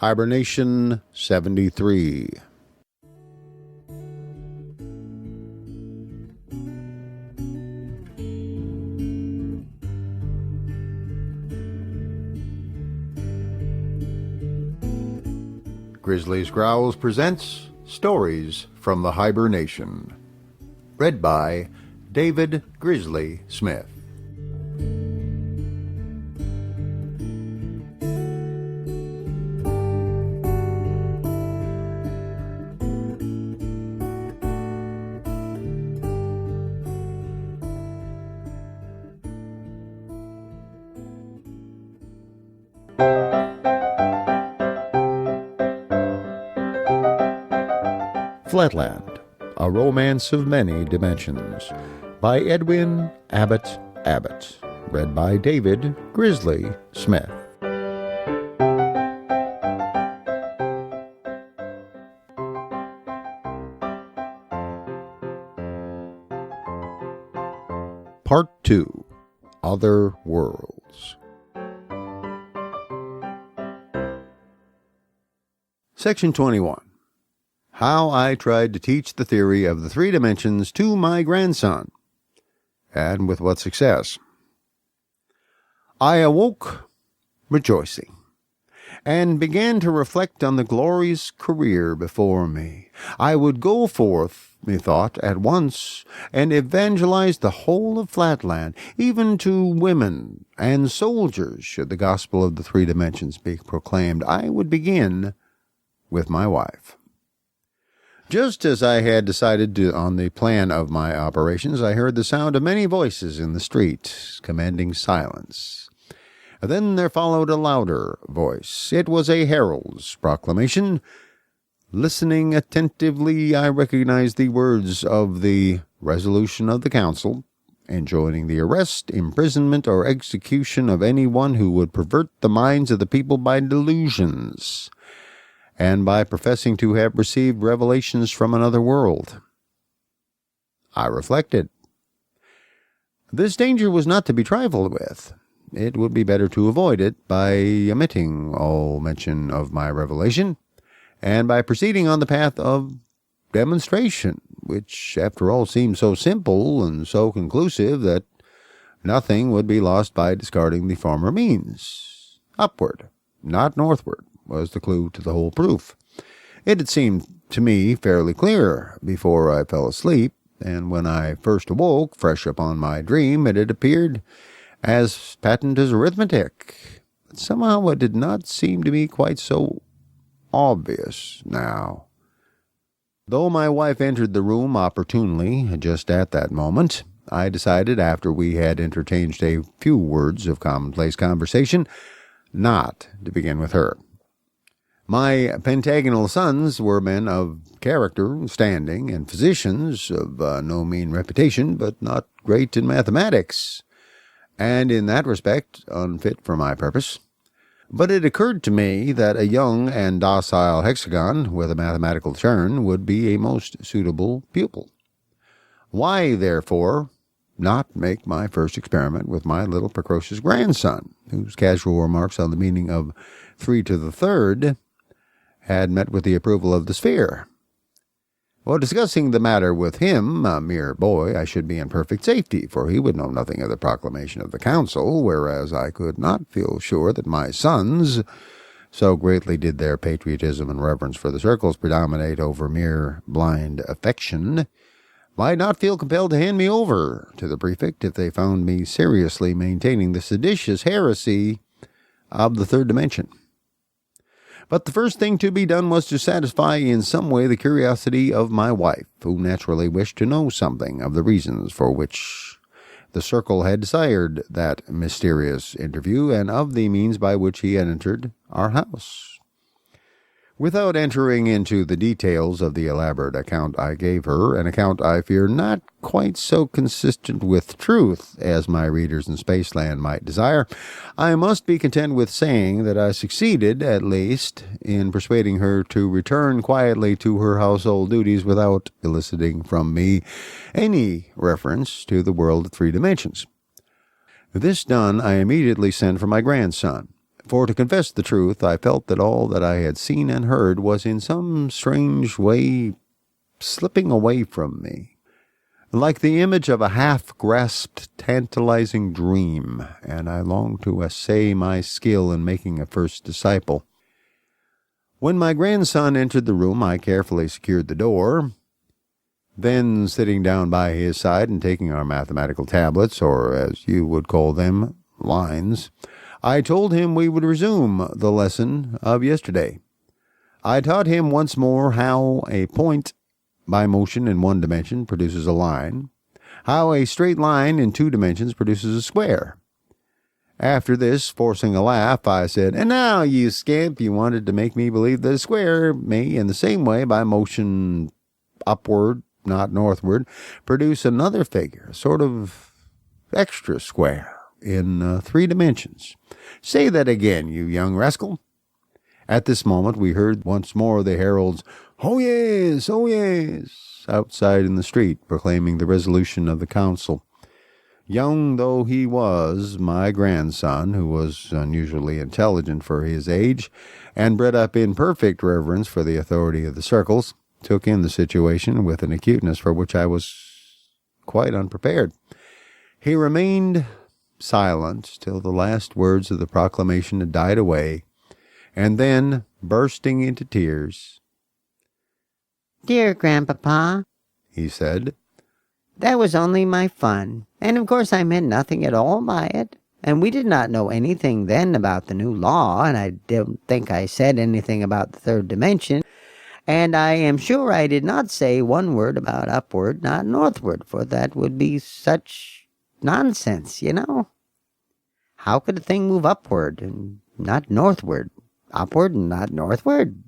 Hiber-Nation 73. Grizzly's Growls presents Stories from the Hiber-Nation. Read by David Grizzly Smith. Flatland, A Romance of Many Dimensions, by Edwin Abbott Abbott, read by David Grizzly Smith. Part 2, Other Worlds. Section 21. How I tried to teach the theory of the three dimensions to my grandson, and with what success. I awoke rejoicing, and began to reflect on the glorious career before me. I would go forth, methought, at once, and evangelize the whole of Flatland, even to women and soldiers, should the gospel of the three dimensions be proclaimed. I would begin with my wife. Just as I had decided on the plan of my operations, I heard the sound of many voices in the street, commanding silence. Then there followed a louder voice. It was a herald's proclamation. Listening attentively, I recognized the words of the resolution of the council, enjoining the arrest, imprisonment, or execution of anyone who would pervert the minds of the people by delusions, and by professing to have received revelations from another world. I reflected. This danger was not to be trifled with. It would be better to avoid it by omitting all mention of my revelation, and by proceeding on the path of demonstration, which, after all, seemed so simple and so conclusive that nothing would be lost by discarding the former means. Upward, not northward, was the clue to the whole proof. It had seemed to me fairly clear before I fell asleep, and when I first awoke, fresh upon my dream, it had appeared as patent as arithmetic. But somehow it did not seem to me quite so obvious now. Though my wife entered the room opportunely just at that moment, I decided, after we had interchanged a few words of commonplace conversation, not to begin with her. My pentagonal sons were men of character, standing, and physicians of no mean reputation, but not great in mathematics, and in that respect unfit for my purpose. But it occurred to me that a young and docile hexagon with a mathematical turn would be a most suitable pupil. Why, therefore, not make my first experiment with my little precocious grandson, whose casual remarks on the meaning of 3 to the third had met with the approval of the sphere? While discussing the matter with him, a mere boy, I should be in perfect safety, for he would know nothing of the proclamation of the council, whereas I could not feel sure that my sons, so greatly did their patriotism and reverence for the circles predominate over mere blind affection, might not feel compelled to hand me over to the prefect if they found me seriously maintaining the seditious heresy of the third dimension. But the first thing to be done was to satisfy in some way the curiosity of my wife, who naturally wished to know something of the reasons for which the circle had desired that mysterious interview, and of the means by which he had entered our house. Without entering into the details of the elaborate account I gave her, an account I fear not quite so consistent with truth as my readers in Spaceland might desire, I must be content with saying that I succeeded, at least, in persuading her to return quietly to her household duties without eliciting from me any reference to the world of three dimensions. This done, I immediately sent for my grandson, For to confess the truth, I felt that all that I had seen and heard was in some strange way slipping away from me, like the image of a half-grasped, tantalizing dream, and I longed to essay my skill in making a first disciple. When my grandson entered the room, I carefully secured the door. Then, sitting down by his side and taking our mathematical tablets, or as you would call them, lines, I told him we would resume the lesson of yesterday. I taught him once more how a point by motion in one dimension produces a line, how a straight line in two dimensions produces a square. After this, forcing a laugh, I said, "And now, you scamp, you wanted to make me believe that a square may, in the same way, by motion upward, not northward, produce another figure, a sort of extra square, in 3 dimensions. Say that again, you young rascal." At this moment we heard once more the herald's "Oh yes, oh yes," outside in the street, proclaiming the resolution of the council. Young though he was, my grandson, who was unusually intelligent for his age, and bred up in perfect reverence for the authority of the circles, took in the situation with an acuteness for which I was quite unprepared. He remained silent till the last words of the proclamation had died away, and then, bursting into tears, "Dear Grandpapa," he said, "that was only my fun, and of course I meant nothing at all by it, and we did not know anything then about the new law, and I don't think I said anything about the third dimension, and I am sure I did not say one word about upward, not northward, for that would be such nonsense, you know. How could a thing move upward and not northward, upward and not northward?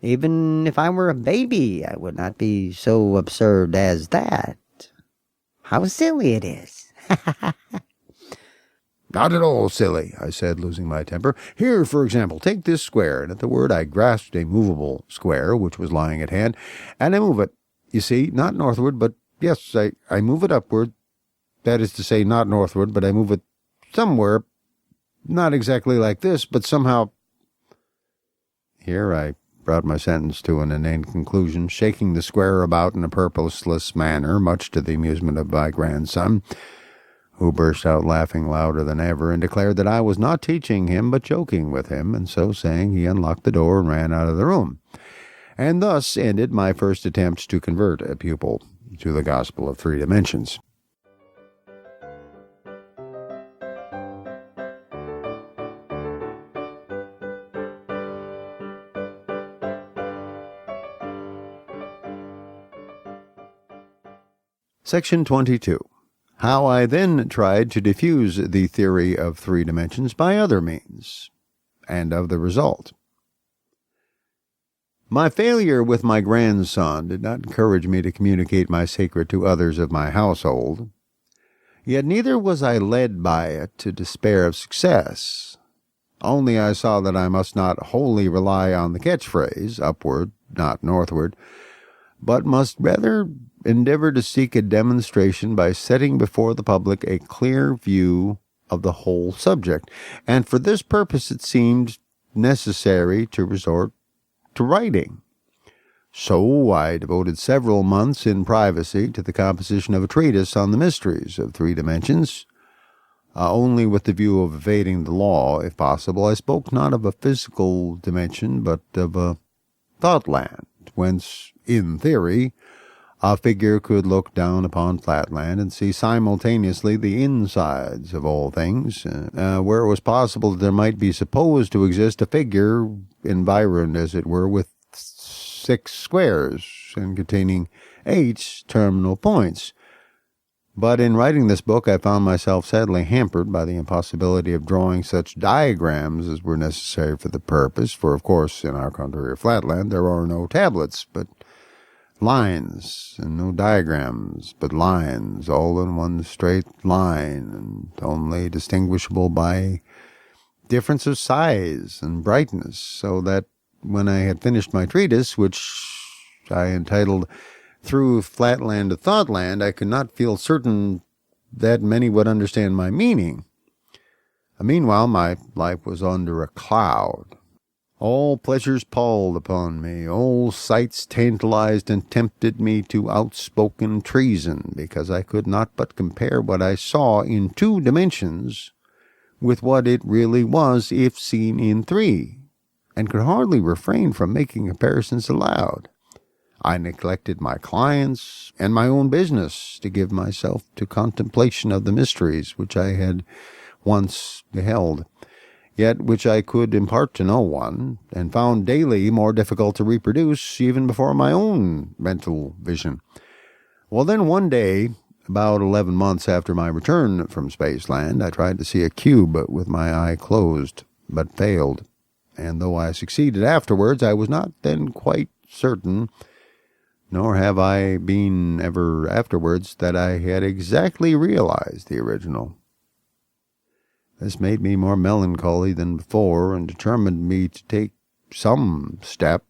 Even if I were a baby, I would not be so absurd as that. How silly it is." "Not at all silly," I said, losing my temper. "Here, for example, take this square," and at the word I grasped a movable square, which was lying at hand, "and I move it. You see, not northward, but yes, I move it upward. That is to say, not northward, but I move it somewhere, not exactly like this, but somehow—" Here I brought my sentence to an inane conclusion, shaking the square about in a purposeless manner, much to the amusement of my grandson, who burst out laughing louder than ever, and declared that I was not teaching him, but joking with him, and so saying, he unlocked the door and ran out of the room. And thus ended my first attempt to convert a pupil to the gospel of 3 dimensions. Section 22. How I then tried to diffuse the theory of 3 dimensions by other means, and of the result. My failure with my grandson did not encourage me to communicate my secret to others of my household, yet neither was I led by it to despair of success. Only I saw that I must not wholly rely on the catchphrase, upward, not northward, but must rather endeavor to seek a demonstration by setting before the public a clear view of the whole subject, and for this purpose it seemed necessary to resort to writing. So I devoted several months in privacy to the composition of a treatise on the mysteries of 3 dimensions, only with the view of evading the law, if possible. I spoke not of a physical dimension, but of a Thoughtland, whence, in theory, a figure could look down upon Flatland and see simultaneously the insides of all things, where it was possible that there might be supposed to exist a figure environed, as it were, with 6 squares and containing 8 terminal points. But in writing this book I found myself sadly hampered by the impossibility of drawing such diagrams as were necessary for the purpose, for of course in our country of Flatland there are no tablets, but lines, and no diagrams, but lines, all in one straight line, and only distinguishable by difference of size and brightness, so that when I had finished my treatise, which I entitled Through Flatland to Thoughtland, I could not feel certain that many would understand my meaning. Meanwhile, my life was under a cloud. All pleasures palled upon me, all sights tantalized and tempted me to outspoken treason, because I could not but compare what I saw in 2 dimensions with what it really was if seen in 3, and could hardly refrain from making comparisons aloud. I neglected my clients and my own business to give myself to contemplation of the mysteries which I had once beheld, yet which I could impart to no one, and found daily more difficult to reproduce even before my own mental vision. Well, then one day, about 11 months after my return from Spaceland, I tried to see a cube with my eye closed, but failed. And though I succeeded afterwards, I was not then quite certain, nor have I been ever afterwards, that I had exactly realized the original. This made me more melancholy than before, and determined me to take some step,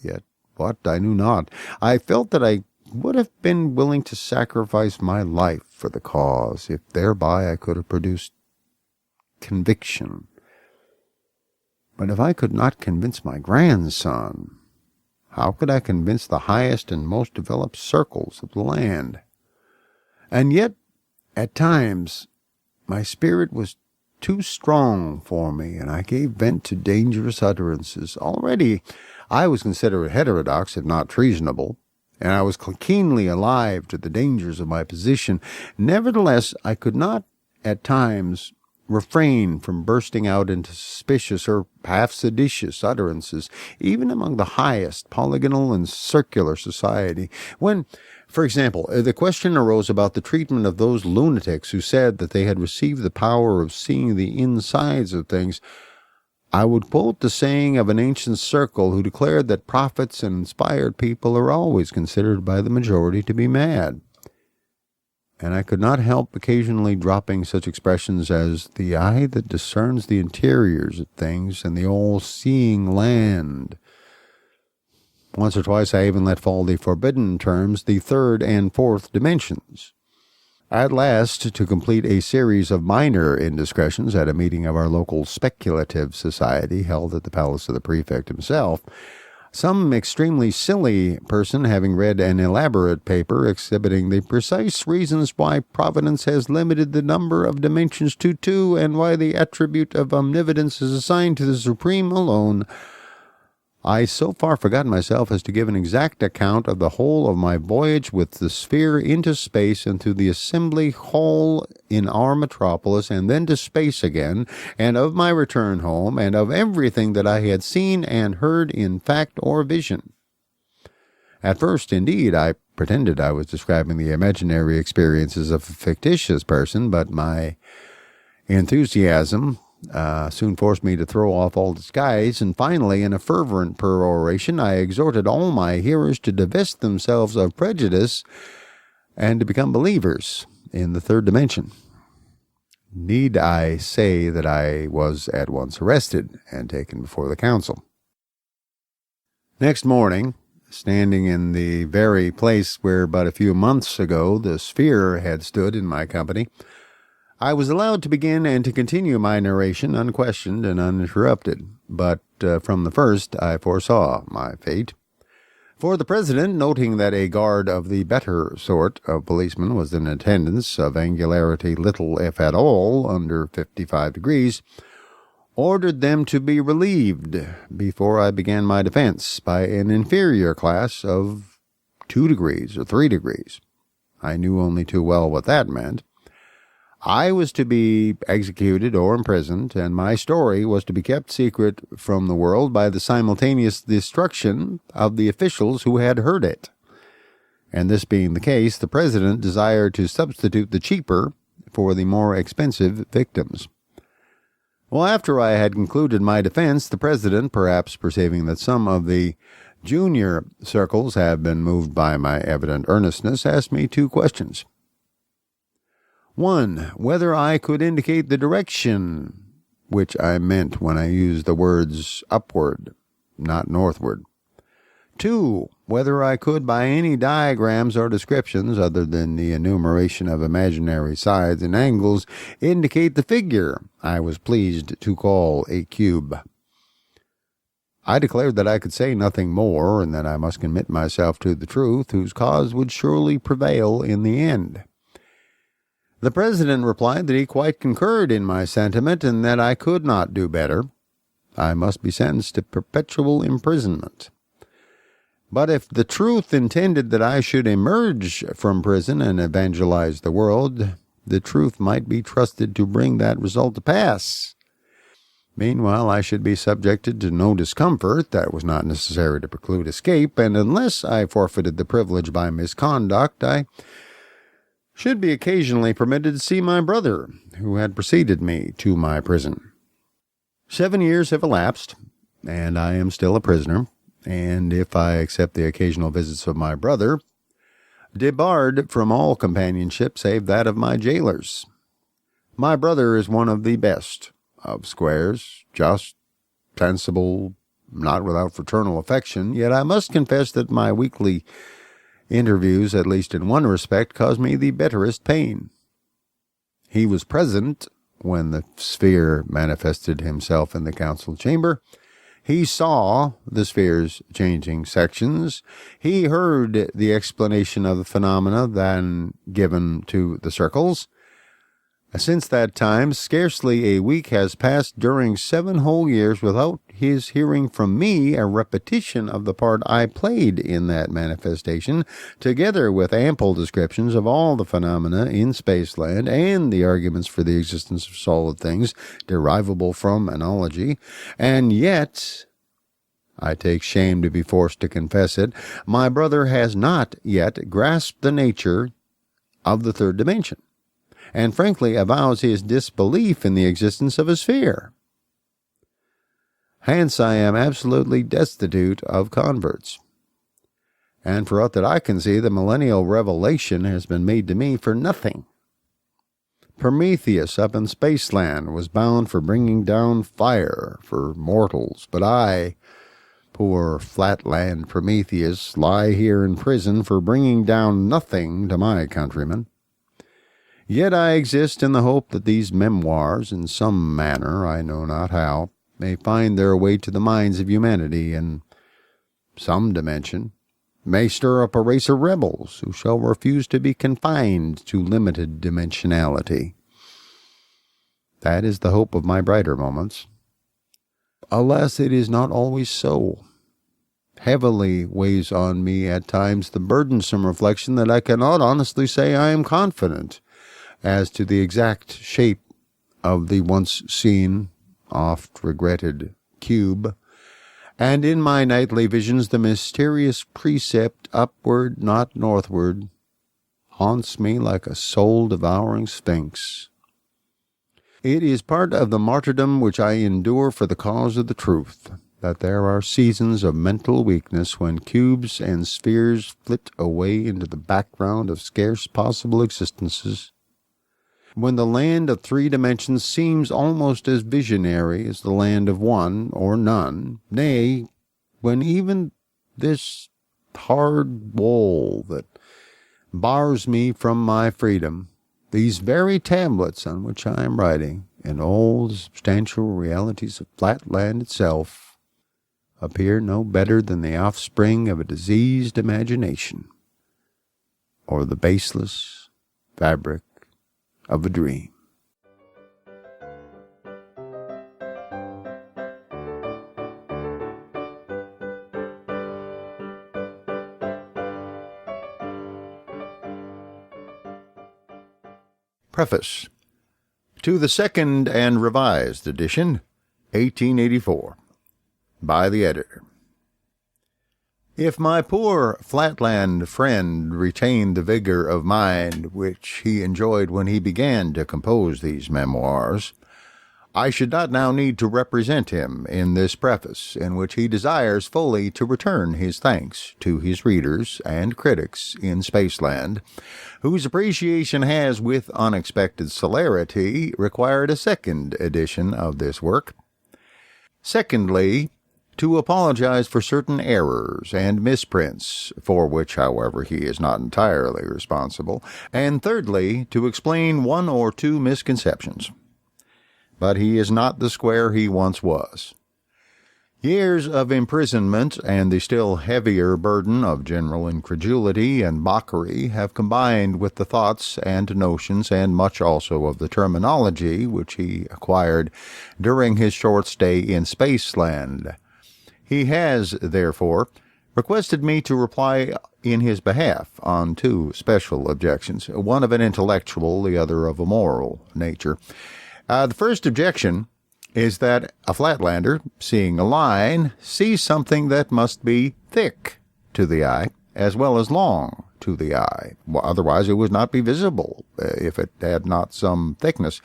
yet what I knew not. I felt that I would have been willing to sacrifice my life for the cause, if thereby I could have produced conviction. But if I could not convince my grandson, how could I convince the highest and most developed circles of the land? And yet, at times, my spirit was too strong for me, and I gave vent to dangerous utterances. Already I was considered heterodox, if not treasonable, and I was keenly alive to the dangers of my position. Nevertheless, I could not, at times, refrain from bursting out into suspicious or half-seditious utterances, even among the highest polygonal and circular society. When, for example, the question arose about the treatment of those lunatics who said that they had received the power of seeing the insides of things, I would quote the saying of an ancient circle who declared that prophets and inspired people are always considered by the majority to be mad. And I could not help occasionally dropping such expressions as the eye that discerns the interiors of things and the all-seeing land. Once or twice I even let fall the forbidden terms, the 3rd and 4th dimensions. At last, to complete a series of minor indiscretions at a meeting of our local speculative society held at the palace of the prefect himself, some extremely silly person having read an elaborate paper exhibiting the precise reasons why Providence has limited the number of dimensions to 2 and why the attribute of omnipotence is assigned to the Supreme alone, I so far forgot myself as to give an exact account of the whole of my voyage with the sphere into space and to the assembly hall in our metropolis, and then to space again, and of my return home, and of everything that I had seen and heard in fact or vision. At first, indeed, I pretended I was describing the imaginary experiences of a fictitious person, but my enthusiasm soon forced me to throw off all disguise, and finally, in a fervent peroration, I exhorted all my hearers to divest themselves of prejudice and to become believers in the 3rd dimension. Need I say that I was at once arrested and taken before the council? Next morning, standing in the very place where but a few months ago the sphere had stood in my company, I was allowed to begin and to continue my narration unquestioned and uninterrupted, but from the first I foresaw my fate. For the president, noting that a guard of the better sort of policeman was in attendance, of angularity little, if at all, under 55 degrees, ordered them to be relieved before I began my defense by an inferior class of 2 degrees or 3 degrees. I knew only too well what that meant. I was to be executed or imprisoned, and my story was to be kept secret from the world by the simultaneous destruction of the officials who had heard it. And this being the case, the president desired to substitute the cheaper for the more expensive victims. Well, after I had concluded my defense, the president, perhaps perceiving that some of the junior circles had been moved by my evident earnestness, asked me 2 questions. 1. Whether I could indicate the direction which I meant when I used the words upward, not northward. 2. whether I could by any diagrams or descriptions other than the enumeration of imaginary sides and angles indicate the figure I was pleased to call a cube. I declared that I could say nothing more, and that I must commit myself to the truth, whose cause would surely prevail in the end. The President replied that he quite concurred in my sentiment, and that I could not do better. I must be sentenced to perpetual imprisonment. But if the truth intended that I should emerge from prison and evangelize the world, the truth might be trusted to bring that result to pass. Meanwhile, I should be subjected to no discomfort that was not necessary to preclude escape, and unless I forfeited the privilege by misconduct, I should be occasionally permitted to see my brother, who had preceded me to my prison. 7 years have elapsed, and I am still a prisoner, and if I accept the occasional visits of my brother, debarred from all companionship save that of my jailers. My brother is one of the best of squares, just, sensible, not without fraternal affection, yet I must confess that my weekly interviews, at least in one respect, caused me the bitterest pain. He was present when the sphere manifested himself in the council chamber. He saw the sphere's changing sections. He heard the explanation of the phenomena then given to the circles. Since that time, scarcely a week has passed during 7 whole years without his hearing from me a repetition of the part I played in that manifestation, together with ample descriptions of all the phenomena in Spaceland and the arguments for the existence of solid things derivable from analogy. And yet, I take shame to be forced to confess it, my brother has not yet grasped the nature of the third dimension, and frankly avows his disbelief in the existence of a sphere. Hence I am absolutely destitute of converts. And for aught that I can see, the millennial revelation has been made to me for nothing. Prometheus up in Spaceland was bound for bringing down fire for mortals, but I, poor Flatland Prometheus, lie here in prison for bringing down nothing to my countrymen. Yet I exist in the hope that these memoirs, in some manner, I know not how, may find their way to the minds of humanity in some dimension, may stir up a race of rebels who shall refuse to be confined to limited dimensionality. That is the hope of my brighter moments. Alas, it is not always so. Heavily weighs on me at times the burdensome reflection that I cannot honestly say I am confident as to the exact shape of the once seen, oft regretted cube, and in my nightly visions the mysterious precept upward, not northward, haunts me like a soul-devouring sphinx. It is part of the martyrdom which I endure for the cause of the truth, that there are seasons of mental weakness when cubes and spheres flit away into the background of scarce possible existences, when the land of 3 dimensions seems almost as visionary as the land of 1 or none, nay, when even this hard wall that bars me from my freedom, these very tablets on which I am writing, and all the substantial realities of Flatland itself, appear no better than the offspring of a diseased imagination, or the baseless fabric of a dream. Preface to the second and revised edition, 1884, by the editor. If my poor Flatland friend retained the vigor of mind which he enjoyed when he began to compose these memoirs, I should not now need to represent him in this preface, in which he desires fully to return his thanks to his readers and critics in Spaceland, whose appreciation has, with unexpected celerity, required a second edition of this work. Secondly, to apologize for certain errors and misprints, for which, however, he is not entirely responsible, and thirdly, to explain one or two misconceptions. But he is not the square he once was. Years of imprisonment and the still heavier burden of general incredulity and mockery have combined with the thoughts and notions and much also of the terminology which he acquired during his short stay in Spaceland. He has, therefore, requested me to reply in his behalf on two special objections, one of an intellectual, the other of a moral nature. The first objection is that a Flatlander, seeing a line, sees something that must be thick to the eye, as well as long to the eye. Well, otherwise it would not be visible if it had not some thickness.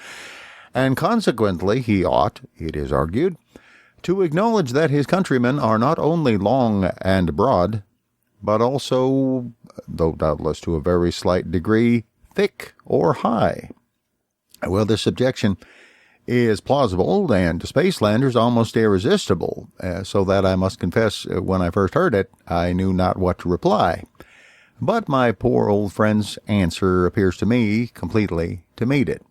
And consequently he ought, it is argued, to acknowledge that his countrymen are not only long and broad, but also, though doubtless to a very slight degree, thick or high. Well, this objection is plausible and to Spacelanders almost irresistible, so that I must confess when I first heard it, I knew not what to reply. But my poor old friend's answer appears to me completely to meet it.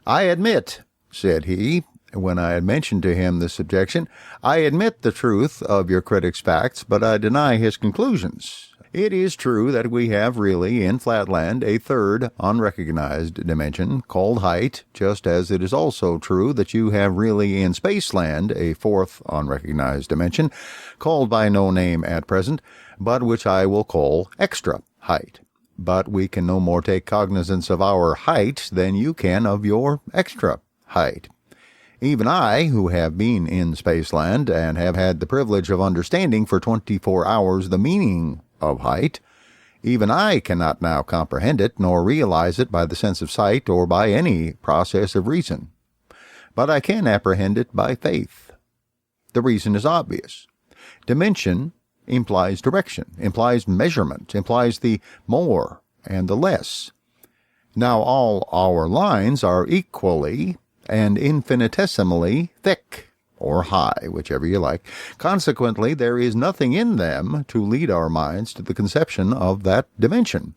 "I admit," said he, when I had mentioned to him this objection, "I admit the truth of your critic's facts, but I deny his conclusions. It is true that we have really in Flatland a third unrecognized dimension called height, just as it is also true that you have really in Spaceland a fourth unrecognized dimension called by no name at present, but which I will call extra height. But we can no more take cognizance of our height than you can of your extra height. Even I, who have been in Spaceland and have had the privilege of understanding for 24 hours the meaning of height, even I cannot now comprehend it, nor realize it by the sense of sight or by any process of reason. But I can apprehend it by faith. The reason is obvious. Dimension implies direction, implies measurement, implies the more and the less. Now all our lines are equally and infinitesimally thick, or high, whichever you like. Consequently, there is nothing in them to lead our minds to the conception of that dimension.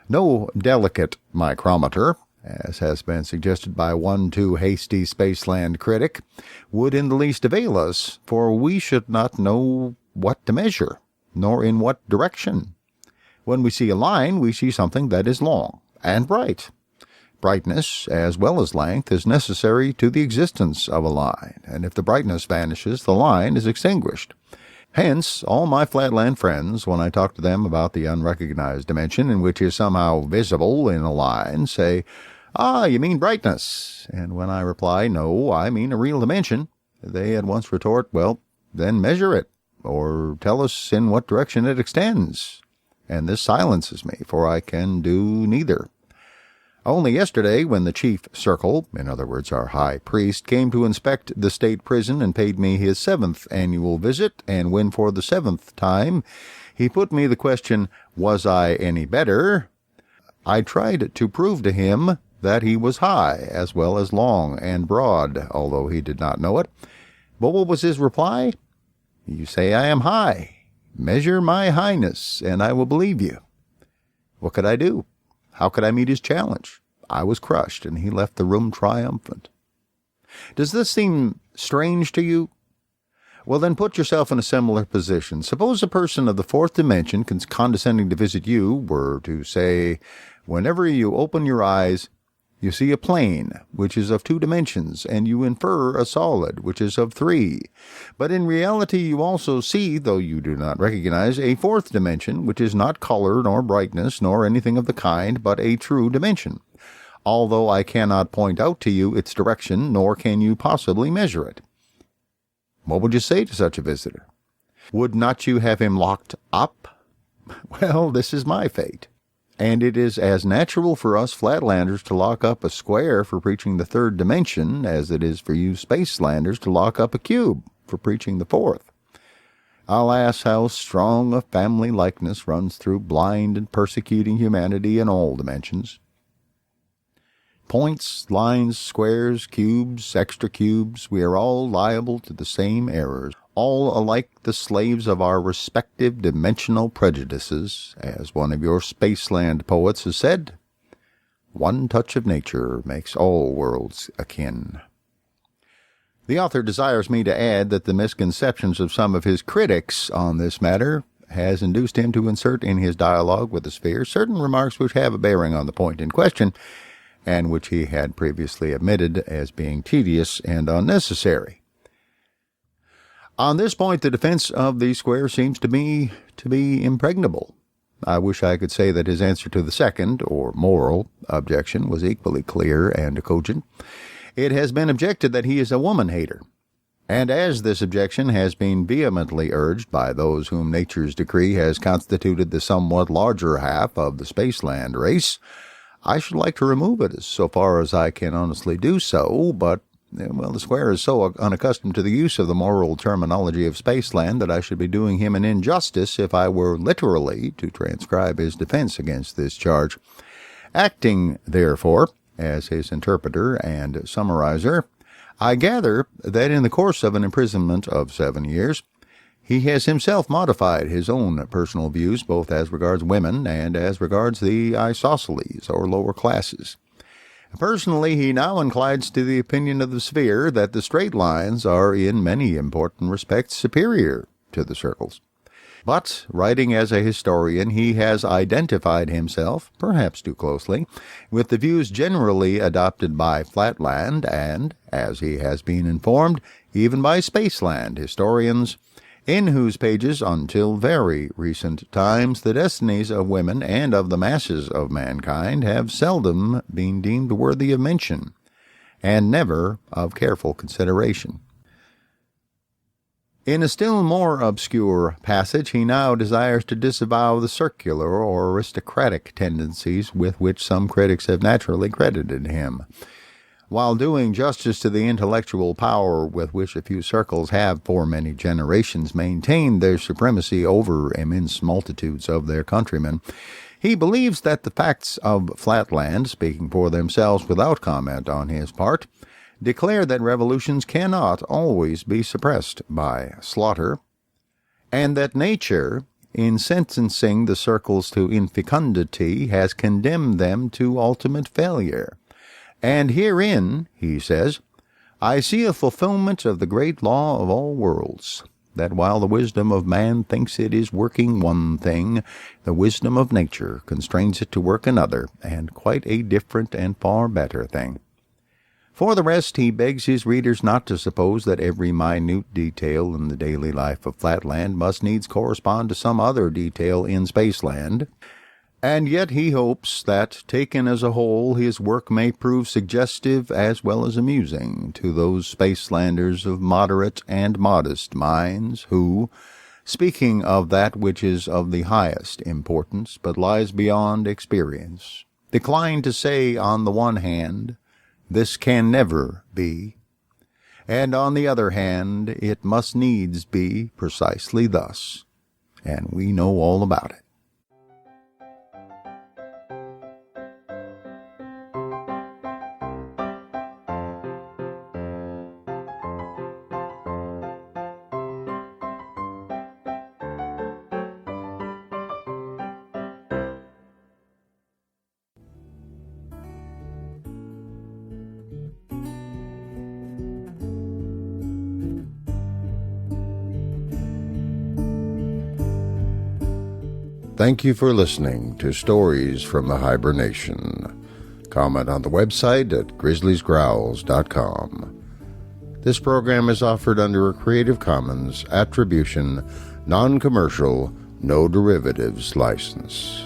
No delicate micrometer, as has been suggested by one too hasty Spaceland critic, would in the least avail us, for we should not know what to measure, nor in what direction. When we see a line, we see something that is long and bright. Brightness, as well as length, is necessary to the existence of a line, and if the brightness vanishes, the line is extinguished. Hence, all my Flatland friends, when I talk to them about the unrecognized dimension, in which is somehow visible in a line, say, "Ah, you mean brightness," and when I reply, "No, I mean a real dimension," they at once retort, "Well, then measure it, or tell us in what direction it extends," and this silences me, for I can do neither. Only yesterday, when the chief circle, in other words our high priest, came to inspect the state prison and paid me his 7th annual visit, and when for the 7th time he put me the question, was I any better, I tried to prove to him that he was high, as well as long and broad, although he did not know it. But what was his reply? "You say I am high. Measure my highness, and I will believe you." What could I do? How could I meet his challenge? I was crushed, and he left the room triumphant. Does this seem strange to you? Well, then put yourself in a similar position. Suppose a person of the fourth dimension, condescending to visit you, were to say, "Whenever you open your eyes, you see a plane, which is of 2 dimensions, and you infer a solid, which is of 3. But in reality you also see, though you do not recognize, a 4th dimension, which is not color, nor brightness, nor anything of the kind, but a true dimension. Although I cannot point out to you its direction, nor can you possibly measure it." What would you say to such a visitor? Would not you have him locked up? Well, this is my fate. And it is as natural for us Flatlanders to lock up a square for preaching the 3rd dimension as it is for you Spacelanders to lock up a cube for preaching the 4th. Alas, how strong a family likeness runs through blind and persecuting humanity in all dimensions. Points, lines, squares, cubes, extra cubes, we are all liable to the same errors, all alike the slaves of our respective dimensional prejudices, as one of your Spaceland poets has said. One touch of nature makes all worlds akin. The author desires me to add that the misconceptions of some of his critics on this matter has induced him to insert in his dialogue with the sphere certain remarks which have a bearing on the point in question, and which he had previously admitted as being tedious and unnecessary. On this point, the defense of the square seems to me to be impregnable. I wish I could say that his answer to the second, or moral, objection was equally clear and cogent. It has been objected that he is a woman-hater, and as this objection has been vehemently urged by those whom nature's decree has constituted the somewhat larger half of the Spaceland race, I should like to remove it so far as I can honestly do so, but, well, the square is so unaccustomed to the use of the moral terminology of Spaceland that I should be doing him an injustice if I were literally to transcribe his defense against this charge. Acting, therefore, as his interpreter and summarizer, I gather that in the course of an imprisonment of 7 years, he has himself modified his own personal views both as regards women and as regards the isosceles, or lower classes. Personally, he now inclines to the opinion of the sphere that the straight lines are in many important respects superior to the circles. But, writing as a historian, he has identified himself, perhaps too closely, with the views generally adopted by Flatland and, as he has been informed, even by Spaceland historians, in whose pages, until very recent times, the destinies of women and of the masses of mankind have seldom been deemed worthy of mention, and never of careful consideration. In a still more obscure passage, he now desires to disavow the circular or aristocratic tendencies with which some critics have naturally credited him. While doing justice to the intellectual power with which a few circles have for many generations maintained their supremacy over immense multitudes of their countrymen, he believes that the facts of Flatland, speaking for themselves without comment on his part, declare that revolutions cannot always be suppressed by slaughter, and that nature, in sentencing the circles to infecundity, has condemned them to ultimate failure. And herein, he says, I see a fulfillment of the great law of all worlds, that while the wisdom of man thinks it is working one thing, the wisdom of nature constrains it to work another, and quite a different and far better thing. For the rest, he begs his readers not to suppose that every minute detail in the daily life of Flatland must needs correspond to some other detail in Spaceland, and yet he hopes that, taken as a whole, his work may prove suggestive as well as amusing to those Spacelanders of moderate and modest minds who, speaking of that which is of the highest importance but lies beyond experience, decline to say on the one hand, this can never be, and on the other hand, it must needs be precisely thus, and we know all about it. Thank you for listening to Stories from the Hiber-Nation. Comment on the website at grizzliesgrowls.com. This program is offered under a Creative Commons Attribution, Non-Commercial, No Derivatives license.